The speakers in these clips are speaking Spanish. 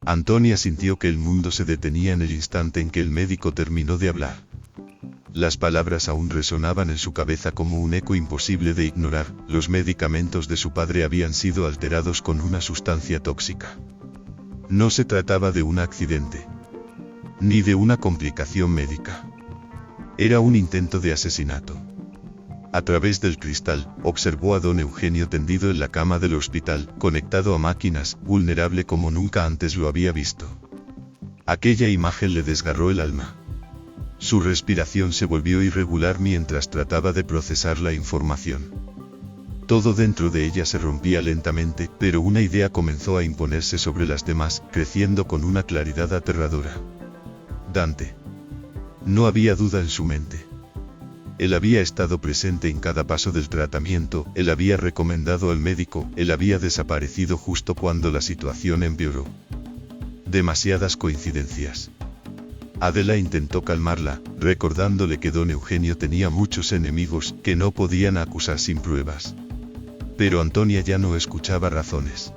Antonia sintió que el mundo se detenía en el instante en que el médico terminó de hablar. Las palabras aún resonaban en su cabeza como un eco imposible de ignorar. Los medicamentos de su padre habían sido alterados con una sustancia tóxica. No se trataba de un accidente, ni de una complicación médica. Era un intento de asesinato. A través del cristal, observó a don Eugenio tendido en la cama del hospital, conectado a máquinas, vulnerable como nunca antes lo había visto. Aquella imagen le desgarró el alma. Su respiración se volvió irregular mientras trataba de procesar la información. Todo dentro de ella se rompía lentamente, pero una idea comenzó a imponerse sobre las demás, creciendo con una claridad aterradora. Dante. No había duda en su mente. Él había estado presente en cada paso del tratamiento, él había recomendado al médico, él había desaparecido justo cuando la situación empeoró. Demasiadas coincidencias. Adela intentó calmarla, recordándole que don Eugenio tenía muchos enemigos que no podían acusar sin pruebas. Pero Antonia ya no escuchaba razones.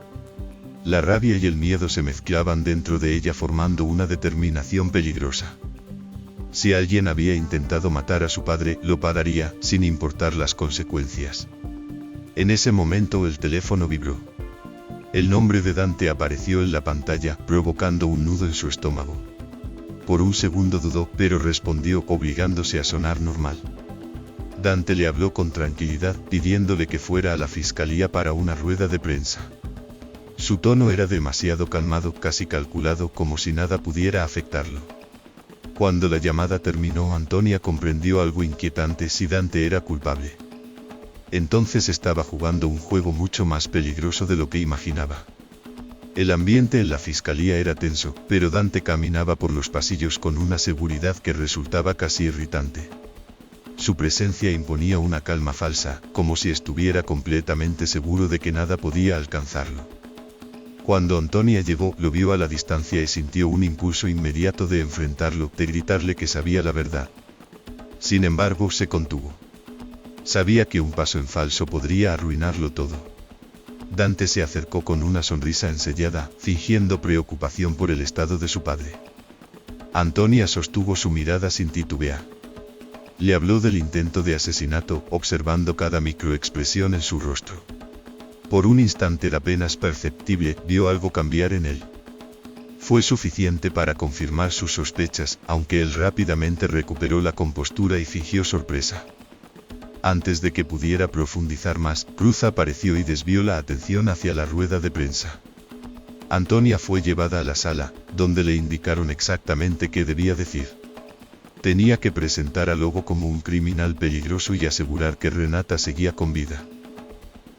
La rabia y el miedo se mezclaban dentro de ella formando una determinación peligrosa. Si alguien había intentado matar a su padre, lo pagaría, sin importar las consecuencias. En ese momento el teléfono vibró. El nombre de Dante apareció en la pantalla, provocando un nudo en su estómago. Por un segundo dudó, pero respondió, obligándose a sonar normal. Dante le habló con tranquilidad, pidiéndole que fuera a la fiscalía para una rueda de prensa. Su tono era demasiado calmado, casi calculado, como si nada pudiera afectarlo. Cuando la llamada terminó, Antonia comprendió algo inquietante: si Dante era culpable, entonces estaba jugando un juego mucho más peligroso de lo que imaginaba. El ambiente en la fiscalía era tenso, pero Dante caminaba por los pasillos con una seguridad que resultaba casi irritante. Su presencia imponía una calma falsa, como si estuviera completamente seguro de que nada podía alcanzarlo. Cuando Antonia llegó, lo vio a la distancia y sintió un impulso inmediato de enfrentarlo, de gritarle que sabía la verdad. Sin embargo, se contuvo. Sabía que un paso en falso podría arruinarlo todo. Dante se acercó con una sonrisa ensellada, fingiendo preocupación por el estado de su padre. Antonia sostuvo su mirada sin titubear. Le habló del intento de asesinato, observando cada microexpresión en su rostro. Por un instante apenas perceptible, vio algo cambiar en él. Fue suficiente para confirmar sus sospechas, aunque él rápidamente recuperó la compostura y fingió sorpresa. Antes de que pudiera profundizar más, Cruz apareció y desvió la atención hacia la rueda de prensa. Antonia fue llevada a la sala, donde le indicaron exactamente qué debía decir. Tenía que presentar a Lobo como un criminal peligroso y asegurar que Renata seguía con vida.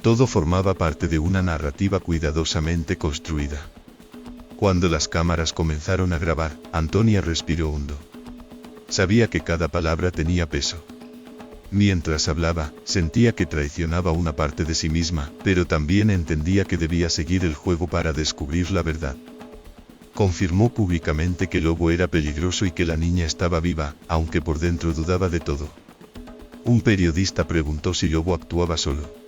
Todo formaba parte de una narrativa cuidadosamente construida. Cuando las cámaras comenzaron a grabar, Antonia respiró hondo. Sabía que cada palabra tenía peso. Mientras hablaba, sentía que traicionaba una parte de sí misma, pero también entendía que debía seguir el juego para descubrir la verdad. Confirmó públicamente que Lobo era peligroso y que la niña estaba viva, aunque por dentro dudaba de todo. Un periodista preguntó si Lobo actuaba solo.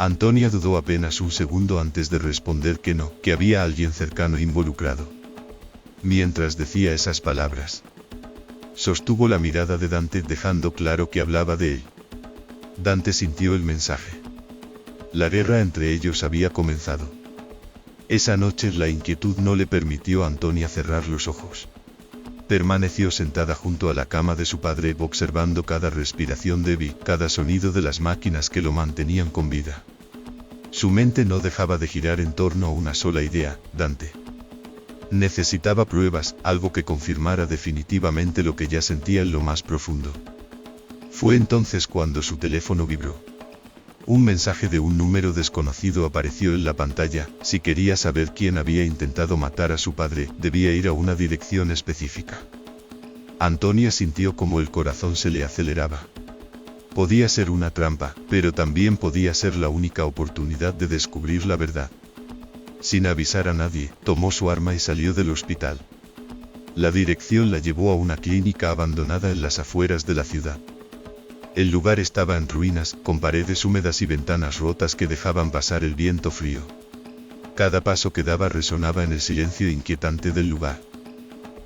Antonia dudó apenas un segundo antes de responder que no, que había alguien cercano involucrado. Mientras decía esas palabras, sostuvo la mirada de Dante, dejando claro que hablaba de él. Dante sintió el mensaje. La guerra entre ellos había comenzado. Esa noche la inquietud no le permitió a Antonia cerrar los ojos. Permaneció sentada junto a la cama de su padre, observando cada respiración de Vi, cada sonido de las máquinas que lo mantenían con vida. Su mente no dejaba de girar en torno a una sola idea: Dante. Necesitaba pruebas, algo que confirmara definitivamente lo que ya sentía en lo más profundo. Fue entonces cuando su teléfono vibró. Un mensaje de un número desconocido apareció en la pantalla. Si quería saber quién había intentado matar a su padre, debía ir a una dirección específica. Antonia sintió como el corazón se le aceleraba. Podía ser una trampa, pero también podía ser la única oportunidad de descubrir la verdad. Sin avisar a nadie, tomó su arma y salió del hospital. La dirección la llevó a una clínica abandonada en las afueras de la ciudad. El lugar estaba en ruinas, con paredes húmedas y ventanas rotas que dejaban pasar el viento frío. Cada paso que daba resonaba en el silencio inquietante del lugar.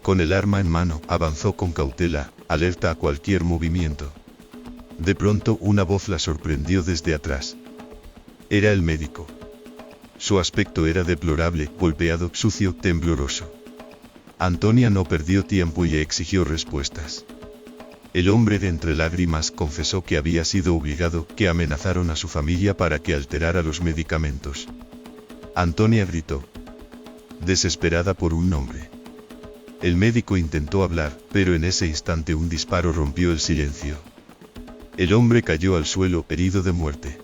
Con el arma en mano, avanzó con cautela, alerta a cualquier movimiento. De pronto, una voz la sorprendió desde atrás. Era el médico. Su aspecto era deplorable, golpeado, sucio, tembloroso. Antonia no perdió tiempo y exigió respuestas. El hombre de entre lágrimas confesó que había sido obligado, que amenazaron a su familia para que alterara los medicamentos. Antonia gritó, desesperada por un nombre. El médico intentó hablar, pero en ese instante un disparo rompió el silencio. El hombre cayó al suelo, herido de muerte.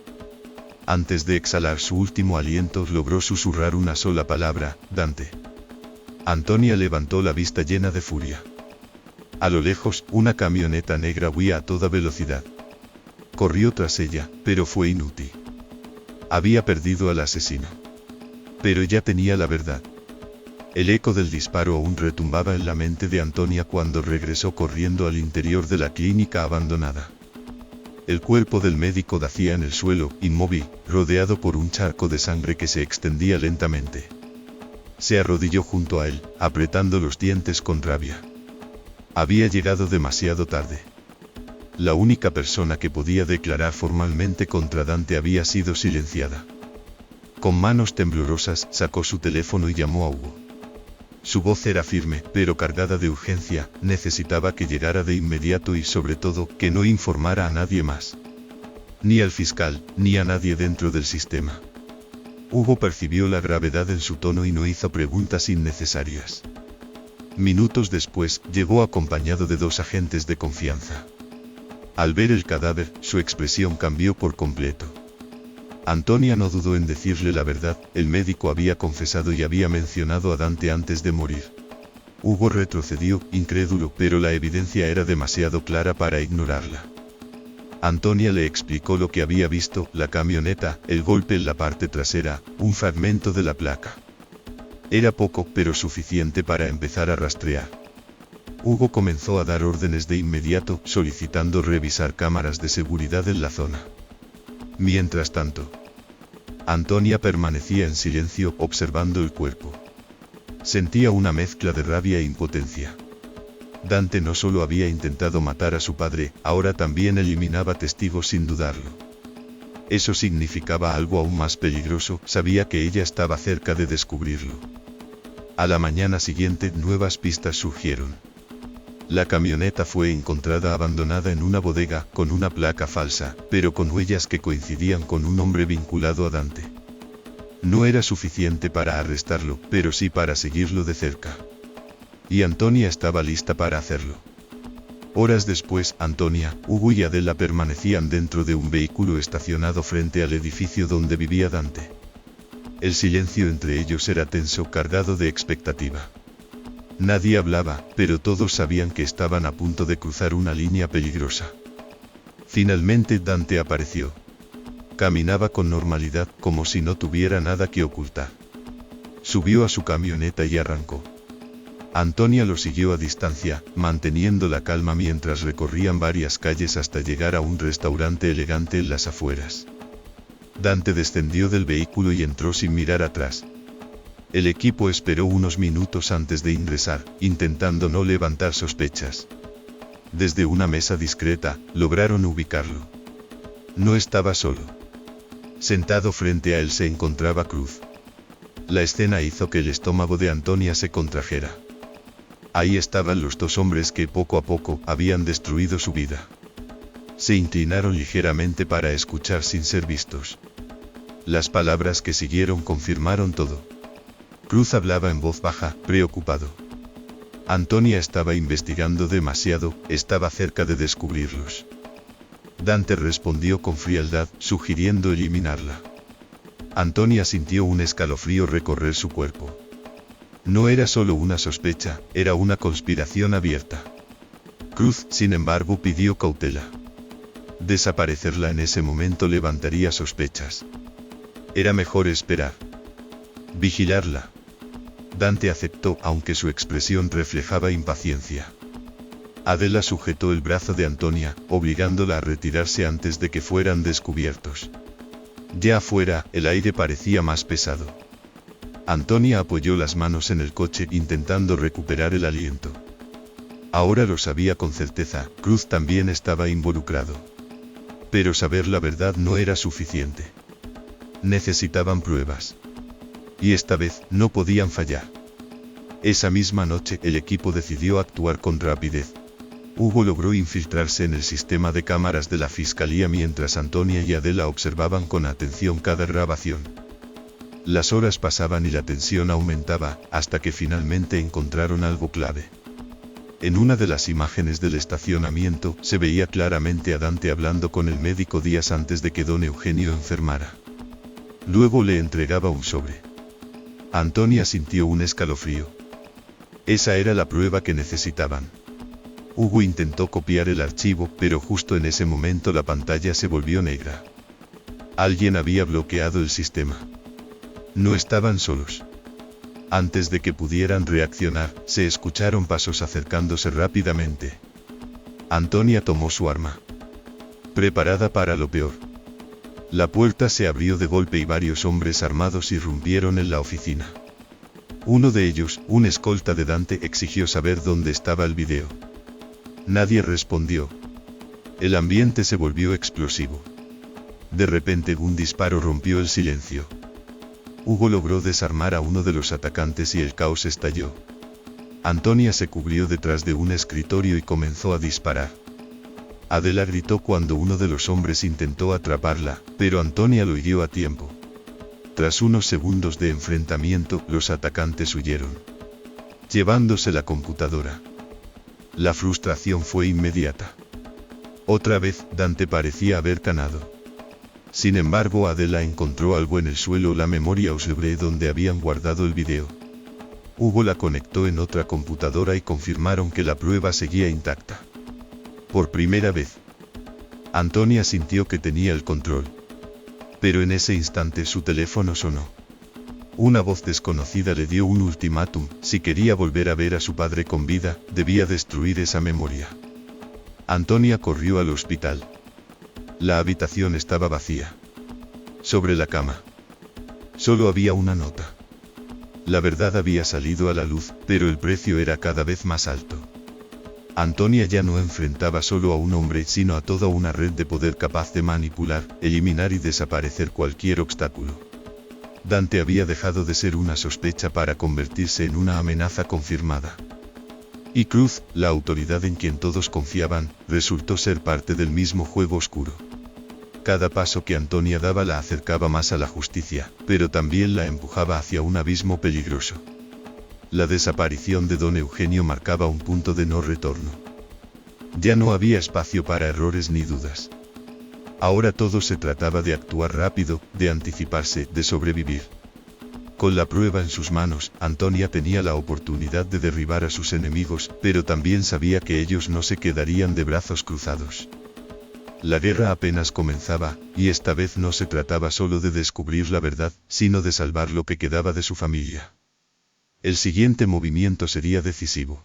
Antes de exhalar su último aliento, logró susurrar una sola palabra: Dante. Antonia levantó la vista llena de furia. A lo lejos, una camioneta negra huía a toda velocidad. Corrió tras ella, pero fue inútil. Había perdido al asesino. Pero ya tenía la verdad. El eco del disparo aún retumbaba en la mente de Antonia cuando regresó corriendo al interior de la clínica abandonada. El cuerpo del médico yacía en el suelo, inmóvil, rodeado por un charco de sangre que se extendía lentamente. Se arrodilló junto a él, apretando los dientes con rabia. Había llegado demasiado tarde. La única persona que podía declarar formalmente contra Dante había sido silenciada. Con manos temblorosas, sacó su teléfono y llamó a Hugo. Su voz era firme, pero cargada de urgencia. Necesitaba que llegara de inmediato y sobre todo, que no informara a nadie más. Ni al fiscal, ni a nadie dentro del sistema. Hugo percibió la gravedad en su tono y no hizo preguntas innecesarias. Minutos después, llegó acompañado de 2 agentes de confianza. Al ver el cadáver, su expresión cambió por completo. Antonia no dudó en decirle la verdad: el médico había confesado y había mencionado a Dante antes de morir. Hugo retrocedió, incrédulo, pero la evidencia era demasiado clara para ignorarla. Antonia le explicó lo que había visto: la camioneta, el golpe en la parte trasera, un fragmento de la placa. Era poco, pero suficiente para empezar a rastrear. Hugo comenzó a dar órdenes de inmediato, solicitando revisar cámaras de seguridad en la zona. Mientras tanto, Antonia permanecía en silencio, observando el cuerpo. Sentía una mezcla de rabia e impotencia. Dante no solo había intentado matar a su padre, ahora también eliminaba testigos sin dudarlo. Eso significaba algo aún más peligroso: sabía que ella estaba cerca de descubrirlo. A la mañana siguiente, nuevas pistas surgieron. La camioneta fue encontrada abandonada en una bodega, con una placa falsa, pero con huellas que coincidían con un hombre vinculado a Dante. No era suficiente para arrestarlo, pero sí para seguirlo de cerca. Y Antonia estaba lista para hacerlo. Horas después, Antonia, Hugo y Adela permanecían dentro de un vehículo estacionado frente al edificio donde vivía Dante. El silencio entre ellos era tenso, cargado de expectativa. Nadie hablaba, pero todos sabían que estaban a punto de cruzar una línea peligrosa. Finalmente Dante apareció. Caminaba con normalidad, como si no tuviera nada que ocultar. Subió a su camioneta y arrancó. Antonia lo siguió a distancia, manteniendo la calma mientras recorrían varias calles hasta llegar a un restaurante elegante en las afueras. Dante descendió del vehículo y entró sin mirar atrás. El equipo esperó unos minutos antes de ingresar, intentando no levantar sospechas. Desde una mesa discreta, lograron ubicarlo. No estaba solo. Sentado frente a él se encontraba Cruz. La escena hizo que el estómago de Antonia se contrajera. Ahí estaban los 2 hombres que poco a poco habían destruido su vida. Se inclinaron ligeramente para escuchar sin ser vistos. Las palabras que siguieron confirmaron todo. Cruz hablaba en voz baja, preocupado. Antonia estaba investigando demasiado, estaba cerca de descubrirlos. Dante respondió con frialdad, sugiriendo eliminarla. Antonia sintió un escalofrío recorrer su cuerpo. No era solo una sospecha, era una conspiración abierta. Cruz, sin embargo, pidió cautela. Desaparecerla en ese momento levantaría sospechas. Era mejor esperar. Vigilarla. Dante aceptó, aunque su expresión reflejaba impaciencia. Adela sujetó el brazo de Antonia, obligándola a retirarse antes de que fueran descubiertos. Ya afuera, el aire parecía más pesado. Antonia apoyó las manos en el coche intentando recuperar el aliento. Ahora lo sabía con certeza, Cruz también estaba involucrado. Pero saber la verdad no era suficiente. Necesitaban pruebas. Y esta vez no podían fallar. Esa misma noche el equipo decidió actuar con rapidez. Hugo logró infiltrarse en el sistema de cámaras de la fiscalía mientras Antonia y Adela observaban con atención cada grabación. Las horas pasaban y la tensión aumentaba, hasta que finalmente encontraron algo clave. En una de las imágenes del estacionamiento se veía claramente a Dante hablando con el médico días antes de que don Eugenio enfermara. Luego le entregaba un sobre. Antonia sintió un escalofrío. Esa era la prueba que necesitaban. Hugo intentó copiar el archivo, pero justo en ese momento la pantalla se volvió negra. Alguien había bloqueado el sistema. No estaban solos. Antes de que pudieran reaccionar, se escucharon pasos acercándose rápidamente. Antonia tomó su arma. Preparada para lo peor. La puerta se abrió de golpe y varios hombres armados irrumpieron en la oficina. Uno de ellos, un escolta de Dante, exigió saber dónde estaba el video. Nadie respondió. El ambiente se volvió explosivo. De repente un disparo rompió el silencio. Hugo logró desarmar a uno de los atacantes y el caos estalló. Antonia se cubrió detrás de un escritorio y comenzó a disparar. Adela gritó cuando uno de los hombres intentó atraparla, pero Antonia lo hirió a tiempo. Tras unos segundos de enfrentamiento, los atacantes huyeron, llevándose la computadora. La frustración fue inmediata. Otra vez, Dante parecía haber ganado. Sin embargo, Adela encontró algo en el suelo, la memoria USB donde habían guardado el video. Hugo la conectó en otra computadora y confirmaron que la prueba seguía intacta. Por primera vez, Antonia sintió que tenía el control. Pero en ese instante su teléfono sonó. Una voz desconocida le dio un ultimátum: si quería volver a ver a su padre con vida, debía destruir esa memoria. Antonia corrió al hospital. La habitación estaba vacía. Sobre la cama solo había una nota. La verdad había salido a la luz, pero el precio era cada vez más alto. Antonia ya no enfrentaba solo a un hombre, sino a toda una red de poder capaz de manipular, eliminar y desaparecer cualquier obstáculo. Dante había dejado de ser una sospecha para convertirse en una amenaza confirmada. Y Cruz, la autoridad en quien todos confiaban, resultó ser parte del mismo juego oscuro. Cada paso que Antonia daba la acercaba más a la justicia, pero también la empujaba hacia un abismo peligroso. La desaparición de don Eugenio marcaba un punto de no retorno. Ya no había espacio para errores ni dudas. Ahora todo se trataba de actuar rápido, de anticiparse, de sobrevivir. Con la prueba en sus manos, Antonia tenía la oportunidad de derribar a sus enemigos, pero también sabía que ellos no se quedarían de brazos cruzados. La guerra apenas comenzaba, y esta vez no se trataba solo de descubrir la verdad, sino de salvar lo que quedaba de su familia. El siguiente movimiento sería decisivo.